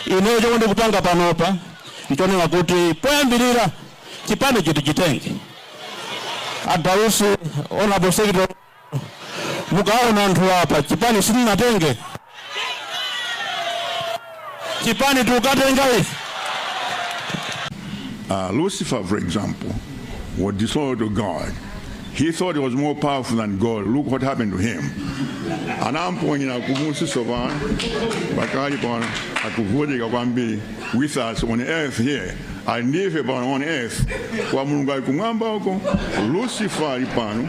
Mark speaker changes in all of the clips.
Speaker 1: Ine chokonde kupanga panopa nchonena kuti poyambirira chipani chiti chitenge. Adausi honorable secretary mukaona anthu apa chipani sitinatenge. Chipani tukatenga ife.
Speaker 2: Lucifer, for example, was disloyal to God. He thought he was more powerful than God. Look what happened to him. Anamponyera kumusisova bakali pano akuvutika kwambiri with us on earth here. And if on earth, kwa Mulungu alikumwamba huko, Lucifer pano,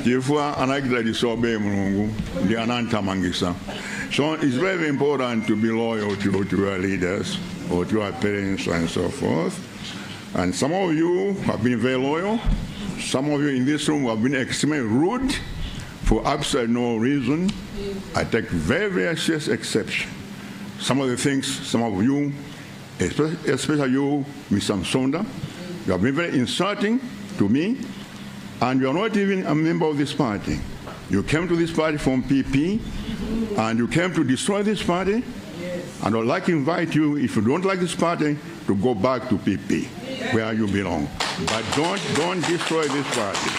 Speaker 2: chifukwa anakita disobey Mulungu, ndi anantamangisa. So it's very important to be loyal to our leaders or to our parents and so forth. And some of you have been very loyal. Some of you in this room have been extremely rude for absolutely no reason. I take very, very serious exception. Some of the things, some of you, especially you, Mr. Msonda, you have been very insulting to me, and you are not even a member of this party. You came to this party from PP, and you came to destroy this party, and I'd like to invite you, if you don't like this party, to go back to PP, where you belong. But don't destroy this party.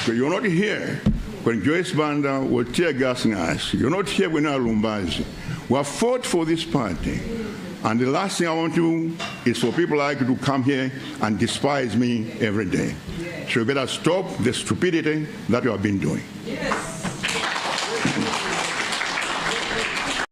Speaker 2: So you're not here when Joyce Banda was tear gassing us. You're not here when Lumbazi. We have fought for this party. And the last thing I want to do is for people like you to come here and despise me every day. So you better stop the stupidity that you have been doing.